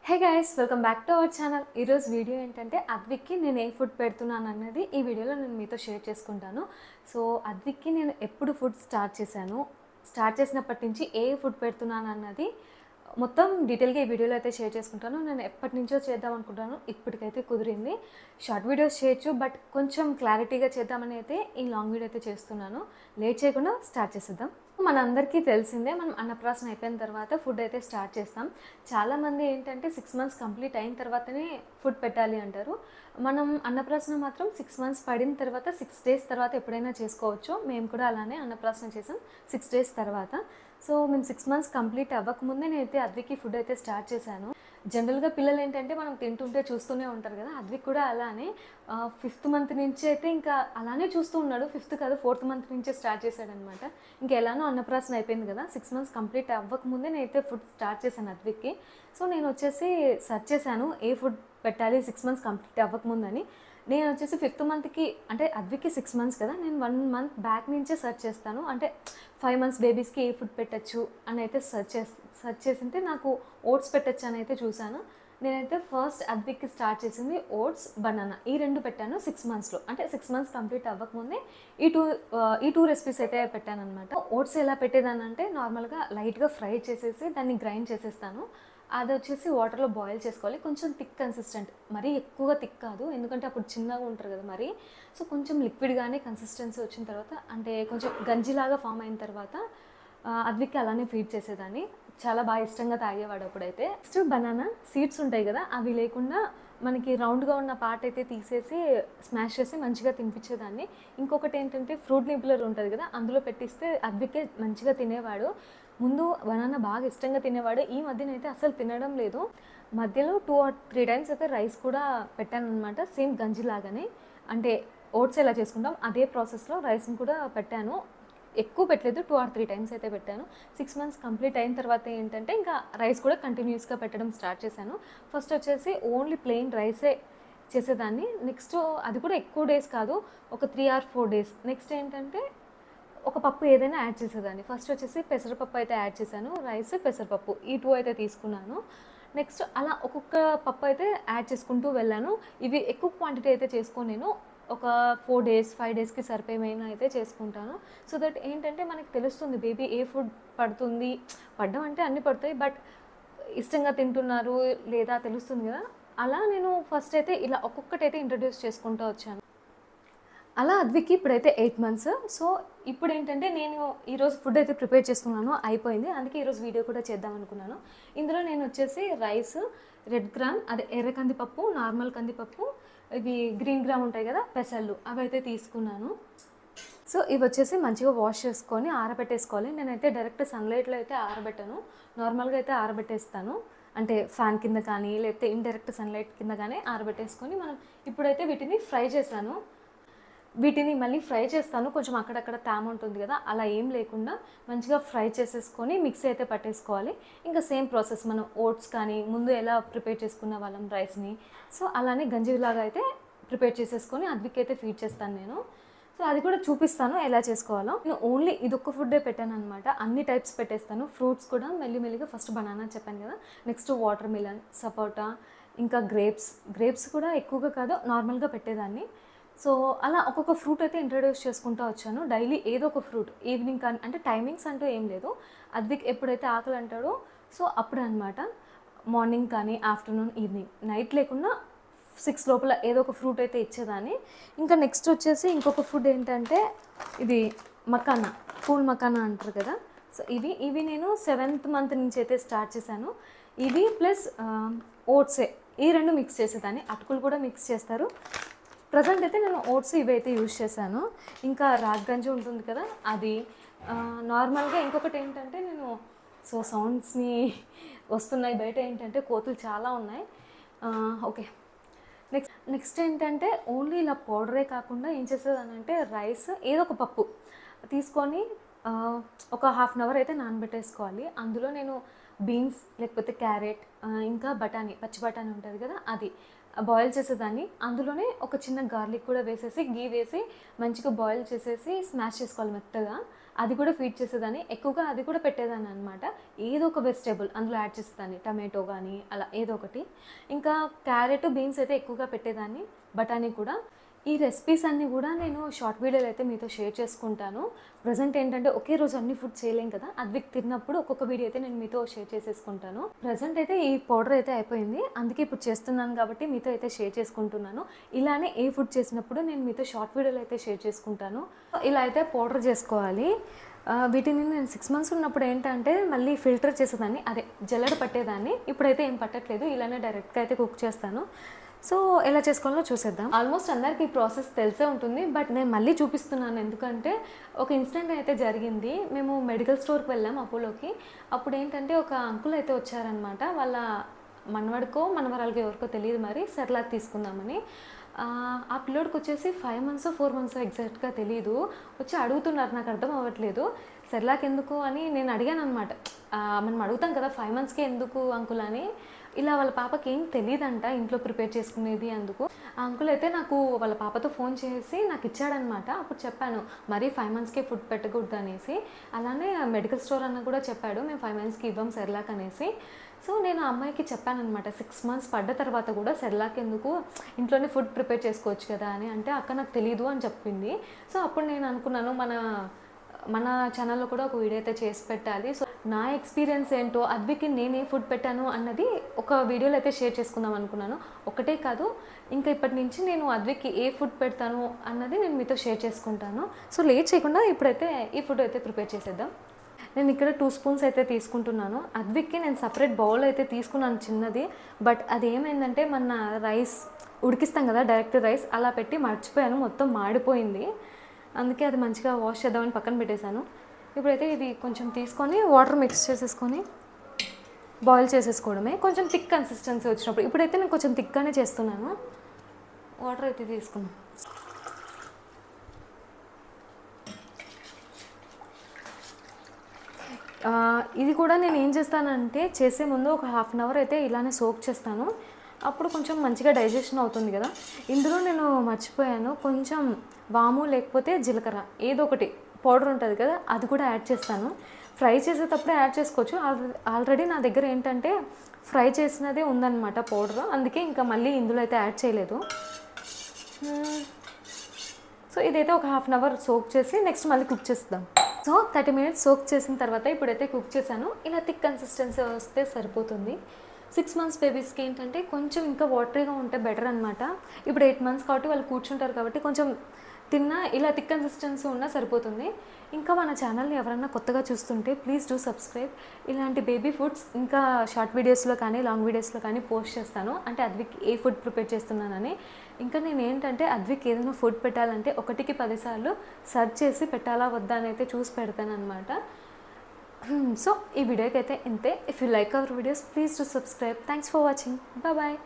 Hey guys, welcome back to our channel. ఈరోజు video ఏంటంటే అద్విక్కి నేను ఏ ఫుడ్ పెడుతున్నాను అన్నది ఈ వీడియోలో నేను మీతో షేర్ చేసుకుంటాను. సో అద్విక్కి నేను ఎప్పుడు ఫుడ్ స్టార్ట్ చేసినప్పటి నుంచి ఏ ఫుడ్ పెడుతున్నాను అన్నది మొత్తం డీటెయిల్గా ఈ వీడియోలో అయితే షేర్ చేసుకుంటాను. నేను ఎప్పటి నుంచో చేద్దాం అనుకుంటాను, ఇప్పటికైతే కుదిరింది. షార్ట్ వీడియోస్ చేయొచ్చు, బట్ కొంచెం క్లారిటీగా చేద్దామని అయితే ఈ లాంగ్ వీడియో అయితే చేస్తున్నాను. లేట్ చేయకుండా స్టార్ట్ చేసేద్దాం. మనందరికీ తెలిసిందే, మనం అన్నప్రాసన అయిపోయిన తర్వాత ఫుడ్ అయితే స్టార్ట్ చేస్తాం. చాలామంది ఏంటంటే 6 months కంప్లీట్ అయిన తర్వాతనే ఫుడ్ పెట్టాలి అంటారు. మనం అన్నప్రాసన మాత్రం 6 months పడిన తర్వాత 6 days తర్వాత ఎప్పుడైనా చేసుకోవచ్చు. మేము కూడా అలానే అన్నప్రాసన చేసాం 6 days తర్వాత. సో మేము 6 months కంప్లీట్ అవ్వకముందే నేనైతే అద్విక్కి ఫుడ్ అయితే స్టార్ట్ చేశాను. జనరల్గా పిల్లలు ఏంటంటే మనం తింటుంటే చూస్తూనే ఉంటారు కదా, అద్విక్ కూడా అలానే 5th month నుంచి అయితే ఇంకా అలానే చూస్తూ ఉన్నాడు. 5th కాదు, 4th month నుంచే స్టార్ట్ చేశాడనమాట. ఇంకా ఎలానో అన్నప్రాసన అయిపోయింది కదా, 6 months కంప్లీట్ అవ్వకముందే నేనైతే ఫుడ్ స్టార్ట్ చేశాను అద్విక్కి. సో నేను వచ్చేసి సెర్చ్ చేశాను ఏ ఫుడ్ పెట్టాలి 6 months కంప్లీట్ అవ్వకముందని. నేను వచ్చేసి 5th monthకి, అంటే అద్విక్కి 6 months కదా, నేను 1 month బ్యాక్ నుంచే సెర్చ్ చేస్తాను. అంటే 5 months బేబీస్కి ఏ ఫుడ్ పెట్టచ్చు అని అయితే సెర్చ్ చేసింటే నాకు ఓట్స్ పెట్టచ్చు అని అయితే చూశాను. నేనైతే ఫస్ట్ అద్విక్కి స్టార్ట్ చేసింది ఓట్స్, బనానా, ఈ 2 పెట్టాను 6 monthsలో. అంటే 6 months కంప్లీట్ అవ్వకముందే ఈ టూ రెసిపీస్ అయితే పెట్టాను అనమాట. ఓట్స్ ఎలా పెట్టేదాన్ని అంటే నార్మల్గా లైట్గా ఫ్రై చేసేసి దాన్ని గ్రైండ్ చేసేస్తాను. అది వచ్చేసి వాటర్లో బాయిల్ చేసుకోవాలి. కొంచెం థిక్ కన్సిస్టెంట్, మరీ ఎక్కువగా థిక్ కాదు, ఎందుకంటే అప్పుడు చిన్నగా ఉంటారు కదా మరి. సో కొంచెం లిక్విడ్గానే కన్సిస్టెన్సీ వచ్చిన తర్వాత, అంటే కొంచెం గంజిలాగా ఫామ్ అయిన తర్వాత అద్విక్కి అలానే ఫీడ్ చేసేదాన్ని. చాలా బాగా ఇష్టంగా తాగేవాడు అప్పుడైతే. నెక్స్ట్ బనానా సీడ్స్ ఉంటాయి కదా, అవి లేకుండా మనకి రౌండ్గా ఉన్న పార్ట్ అయితే తీసేసి స్మాష్ చేసి మంచిగా తినిపించేదాన్ని. ఇంకొకటి ఏంటంటే ఫ్రూట్ నిపులర్ ఉంటుంది కదా, అందులో పెట్టిస్తే అద్విక్కే మంచిగా తినేవాడు. ముందు బనానా బాగా ఇష్టంగా తినేవాడు, ఈ మధ్యనైతే అసలు తినడం లేదు. మధ్యలో 2 or 3 times అయితే రైస్ కూడా పెట్టాను అనమాట, సేమ్ గంజిలాగానే. అంటే ఓట్స్ ఎలా చేసుకుంటాం అదే ప్రాసెస్లో రైస్ని కూడా పెట్టాను. ఎక్కువ పెట్టలేదు, 2 or 3 times అయితే పెట్టాను. 6 months కంప్లీట్ అయిన తర్వాత ఏంటంటే ఇంకా రైస్ కూడా కంటిన్యూస్గా పెట్టడం స్టార్ట్ చేశాను. ఫస్ట్ వచ్చేసి ఓన్లీ ప్లెయిన్ రైసే చేసేదాన్ని. నెక్స్ట్ అది కూడా ఎక్కువ డేస్ కాదు, ఒక 3 or 4 days. నెక్స్ట్ ఏంటంటే ఒక పప్పు ఏదైనా యాడ్ చేసేదాన్ని. ఫస్ట్ వచ్చేసి పెసరపప్పు అయితే యాడ్ చేశాను, రైస్, పెసరపప్పు ఈ 2 అయితే తీసుకున్నాను. నెక్స్ట్ అలా ఒక్కొక్క పప్పు అయితే యాడ్ చేసుకుంటూ వెళ్ళాను. ఇవి ఎక్కువ క్వాంటిటీ అయితే చేసుకోను, నేను ఒక 4 days 5 daysకి సరిపోయేమైనా అయితే చేసుకుంటాను. సో దట్ ఏంటంటే మనకు తెలుస్తుంది బేబీ ఏ ఫుడ్ పడుతుంది. పడ్డం అంటే అన్నీ పడతాయి, బట్ ఇష్టంగా తింటున్నారు లేదా తెలుస్తుంది కదా. అలా నేను ఫస్ట్ అయితే ఇలా ఒక్కొక్కటైతే ఇంట్రడ్యూస్ చేసుకుంటూ వచ్చాను. అలా అద్విక్కి ఇప్పుడైతే 8 months. సో ఇప్పుడు ఏంటంటే నేను ఈరోజు ఫుడ్ అయితే ప్రిపేర్ చేస్తున్నాను, అయిపోయింది. అందుకే ఈరోజు వీడియో కూడా చేద్దాం అనుకున్నాను. ఇందులో నేను వచ్చేసి రైస్, రెడ్ గ్రామ్, అదే ఎర్ర కందిపప్పు, నార్మల్ కందిపప్పు, ఇవి గ్రీన్ గ్రామ్ ఉంటాయి కదా పెసళ్ళు, అవి అయితే తీసుకున్నాను. సో ఇవి వచ్చేసి మంచిగా వాష్ చేసుకొని ఆరబెట్టేసుకోవాలి. నేనైతే డైరెక్ట్ సన్లైట్లో అయితే ఆరబెట్టాను, నార్మల్గా అయితే ఆరబెట్టేస్తాను. అంటే ఫ్యాన్ కింద కానీ లేకపోతే ఇండైరెక్ట్ సన్లైట్ కింద కానీ ఆరబెట్టేసుకొని మనం ఇప్పుడైతే వీటిని ఫ్రై చేశాను. వీటిని మళ్ళీ ఫ్రై చేస్తాను, కొంచెం అక్కడక్కడ తేమ ఉంటుంది కదా, అలా ఏం లేకుండా మంచిగా ఫ్రై చేసేసుకొని మిక్సీ అయితే పట్టేసుకోవాలి. ఇంకా సేమ్ ప్రాసెస్ మనం ఓట్స్ కానీ ముందు ఎలా ప్రిపేర్ చేసుకున్న వాళ్ళం రైస్ని, సో అలానే గంజిలాగా అయితే ప్రిపేర్ చేసేసుకొని అద్విక్కి అయితే ఫీడ్ చేస్తాను నేను. సో అది కూడా చూపిస్తాను ఎలా చేసుకోవాలో. నేను ఓన్లీ ఇదొక్క ఫుడ్డే పెట్టాను అనమాట, అన్ని టైప్స్ పెట్టేస్తాను. ఫ్రూట్స్ కూడా మెల్లిమెల్లిగా ఫస్ట్ బనానా చెప్పాను కదా, నెక్స్ట్ వాటర్ మిలన్, సపోటా, ఇంకా గ్రేప్స్ కూడా ఎక్కువగా కాదు నార్మల్గా పెట్టేదాన్ని. సో అలా ఒక్కొక్క ఫ్రూట్ అయితే ఇంట్రడ్యూస్ చేసుకుంటూ వచ్చాను. డైలీ ఏదో ఒక ఫ్రూట్, ఈవినింగ్ కానీ, అంటే టైమింగ్స్ అంటూ ఏం లేదు. అద్విక్ ఎప్పుడైతే ఆకలి అంటాడో సో అప్పుడే అనమాట. మార్నింగ్ కానీ ఆఫ్టర్నూన్, ఈవినింగ్, నైట్ లేకుండా 6 లోపల ఏదో ఒక ఫ్రూట్ అయితే ఇచ్చేదాన్ని. ఇంకా నెక్స్ట్ వచ్చేసి ఇంకొక ఫుడ్ ఏంటంటే ఇది మకానా, పూల్ మకానా అంటారు కదా. సో ఇవి నేను 7th month నుంచి అయితే స్టార్ట్ చేశాను. ఇవి ప్లస్ ఓట్సే, ఈ 2 మిక్స్ చేసేదాన్ని. అటుకులు కూడా మిక్స్ చేస్తారు. ప్రజెంట్ అయితే నేను ఓట్స్ ఇవైతే యూజ్ చేశాను. ఇంకా రాగి గంజి ఉంటుంది కదా అది. నార్మల్గా ఇంకొకటి ఏంటంటే నేను సౌండ్స్ని వస్తున్నాయి బయట, ఏంటంటే కోతులు చాలా ఉన్నాయి. ఓకే, నెక్స్ట్ ఏంటంటే ఓన్లీ ఇలా పౌడరే కాకుండా ఏం చేసేదానంటే రైస్, ఏదో ఒక పప్పు తీసుకొని ఒక 1/2 hour అయితే నానబెట్టేసుకోవాలి. అందులో నేను బీన్స్ లేకపోతే క్యారెట్, ఇంకా బఠానీ, పచ్చి బఠానీ ఉంటుంది కదా, అది బాయిల్ చేసేదాన్ని. అందులోనే ఒక చిన్న గార్లిక్ కూడా వేసేసి, గీ వేసి మంచిగా బాయిల్ చేసేసి స్మాష్ చేసుకోవాలి మెత్తగా. అది కూడా ఫీడ్ చేసేదాన్ని, ఎక్కువగా అది కూడా పెట్టేదాన్ని అనమాట. ఏదో ఒక వెజిటేబుల్ అందులో యాడ్ చేసేదాన్ని, టమాటో కానీ అలా ఏదో ఒకటి. ఇంకా క్యారెట్, బీన్స్ అయితే ఎక్కువగా పెట్టేదాన్ని, బఠానీ కూడా. ఈ రెసిపీస్ అన్నీ కూడా నేను షార్ట్ వీడియోలో అయితే మీతో షేర్ చేసుకుంటాను. ప్రజెంట్ ఏంటంటే ఒకే రోజు అన్ని ఫుడ్ చేయలేం కదా, అద్విక్ తిన్నప్పుడు ఒక్కొక్క వీడియో అయితే నేను మీతో షేర్ చేసేసుకుంటాను. ప్రజెంట్ అయితే ఈ పౌడర్ అయితే అయిపోయింది, అందుకే ఇప్పుడు చేస్తున్నాను కాబట్టి మీతో అయితే షేర్ చేసుకుంటున్నాను. ఇలానే ఏ ఫుడ్ చేసినప్పుడు నేను మీతో షార్ట్ వీడియోలో అయితే షేర్ చేసుకుంటాను. ఇలా అయితే పౌడర్ చేసుకోవాలి. వీటిని నేను 6 months ఉన్నప్పుడు ఏంటంటే మళ్ళీ ఫిల్టర్ చేసేదాన్ని, అదే జల్లెడ పట్టేదాన్ని. ఇప్పుడైతే ఏం పట్టట్లేదు, ఇలానే డైరెక్ట్గా అయితే కుక్ చేస్తాను. సో ఎలా చేసుకోవాలో చూసేద్దాం. ఆల్మోస్ట్ అందరికీ ఈ ప్రాసెస్ తెలిసే ఉంటుంది, బట్ నేను మళ్ళీ చూపిస్తున్నాను. ఎందుకంటే ఒక ఇన్సిడెంట్ అయితే జరిగింది. మేము మెడికల్ స్టోర్కి వెళ్ళాం, అపోలోకి. అప్పుడు ఏంటంటే ఒక అంకుల్ అయితే వచ్చారనమాట. వాళ్ళ మనవడికో మనవరాలకి ఎవరికో తెలియదు, మరి సెర్లాక్ తీసుకుందామని. ఆ పిల్లోడికి వచ్చేసి 5 months 4 months ఎగ్జాక్ట్గా తెలియదు. వచ్చి అడుగుతున్నారు, నాకు అర్థం అవ్వట్లేదు సెర్లాక్ ఎందుకు అని. నేను అడిగాను అనమాట, మనం అడుగుతాం కదా 5 monthsకే ఎందుకు అంకుల్ అని. ఇలా వాళ్ళ పాపకి ఏం తెలియదంట ఇంట్లో ప్రిపేర్ చేసుకునేది. అందుకు ఆ అంకుల్ అయితే నాకు వాళ్ళ పాపతో ఫోన్ చేసి నాకు ఇచ్చాడనమాట. అప్పుడు చెప్పాను, మరీ 5 monthsకే ఫుడ్ పెట్టకూడదు అనేసి. అలానే మెడికల్ స్టోర్ అన్న కూడా చెప్పాడు, మేము 5 monthsకి ఇవ్వం సెర్లాక్ అనేసి. సో నేను ఆ అమ్మాయికి చెప్పానమాట, 6 months పడ్డ తర్వాత కూడా సెర్లాక్ ఎందుకు, ఇంట్లోనే ఫుడ్ ప్రిపేర్ చేసుకోవచ్చు కదా అని. అంటే అక్క నాకు తెలీదు అని చెప్పింది. సో అప్పుడు నేను అనుకున్నాను, మన ఛానల్లో కూడా ఒక వీడియో అయితే చేసి పెట్టాలి. సో నా ఎక్స్పీరియన్స్ ఏంటో, అద్వికి నేను ఏ ఫుడ్ పెట్టాను అన్నది ఒక వీడియోలో అయితే షేర్ చేసుకుందాం అనుకున్నాను. ఒకటే కాదు, ఇంకా ఇప్పటి నుంచి నేను అద్వికి ఏ ఫుడ్ పెడతాను అన్నది నేను మీతో షేర్ చేసుకుంటాను. సో లేట్ చేయకుండా ఇప్పుడైతే ఈ ఫుడ్ అయితే ప్రిపేర్ చేసేద్దాం. నేను ఇక్కడ 2 spoons అయితే తీసుకుంటున్నాను. అద్విక్కి నేను సపరేట్ బౌల్ అయితే తీసుకున్నాను చిన్నది. బట్ అది ఏమైందంటే మన రైస్ ఉడికిస్తాం కదా డైరెక్ట్ రైస్, అలా పెట్టి మర్చిపోయాను, మొత్తం మాడిపోయింది. అందుకే అది మంచిగా వాష్ చేద్దామని పక్కన పెట్టేశాను. ఇప్పుడైతే ఇది కొంచెం తీసుకొని వాటర్ మిక్స్ చేసేసుకొని బాయిల్ చేసేసుకోవడమే, కొంచెం థిక్ కన్సిస్టెన్సీ వచ్చినప్పుడు. ఇప్పుడైతే నేను కొంచెం థిక్గానే చేస్తున్నాను. వాటర్ అయితే తీసుకున్నాను. ఇది కూడా నేను ఏం చేస్తానంటే చేసే ముందు ఒక 1/2 hour అయితే ఇలానే సోక్ చేస్తాను. అప్పుడు కొంచెం మంచిగా డైజెషన్ అవుతుంది కదా. ఇందులో నేను మర్చిపోయాను, కొంచెం వాము లేకపోతే జీలకర్ర ఏదో ఒకటి పౌడర్ ఉంటుంది కదా, అది కూడా యాడ్ చేస్తాను. ఫ్రై చేసేటప్పుడే యాడ్ చేసుకోవచ్చు. ఆల్రెడీ నా దగ్గర ఏంటంటే ఫ్రై చేసినదే ఉందన్నమాట పౌడర్, అందుకే ఇంకా మళ్ళీ ఇందులో అయితే యాడ్ చేయలేదు. సో ఇదైతే ఒక 1/2 hour సోక్ చేసి నెక్స్ట్ మళ్ళీ కుక్ చేస్తాం. సో 30 minutes సోక్ చేసిన తర్వాత ఇప్పుడైతే కుక్ చేశాను. ఇలా థిక్ కన్సిస్టెన్సీ వస్తే సరిపోతుంది. 6 months బేబీస్కి ఏంటంటే కొంచెం ఇంకా వాటరీగా ఉంటే బెటర్ అనమాట. ఇప్పుడు 8 months కాబట్టి వాళ్ళు కూర్చుంటారు కాబట్టి కొంచెం తిన్నా ఇలా థిక్ కన్సిస్టెన్సీ ఉన్నా సరిపోతుంది. ఇంకా మన ఛానల్ని ఎవరైనా కొత్తగా చూస్తుంటే ప్లీజ్ డూ సబ్స్క్రైబ్. ఇలాంటి బేబీ ఫుడ్స్ ఇంకా షార్ట్ వీడియోస్లో కానీ లాంగ్ వీడియోస్లో కానీ పోస్ట్ చేస్తాను, అంటే అద్విక్ ఏ ఫుడ్ ప్రిపేర్ చేస్తున్నానని. ఇంకా నేను ఏంటంటే అద్విక్ ఏదైనా ఫుడ్ పెట్టాలంటే 1కి 10 సార్లు సర్చ్ చేసి పెట్టాలా వద్దా అని అయితే చూసి పెడతాను అనమాట. సో ఈ వీడియోకి అయితే ఇంతే. If you like our videos please to subscribe. Thanks for watching. Bye.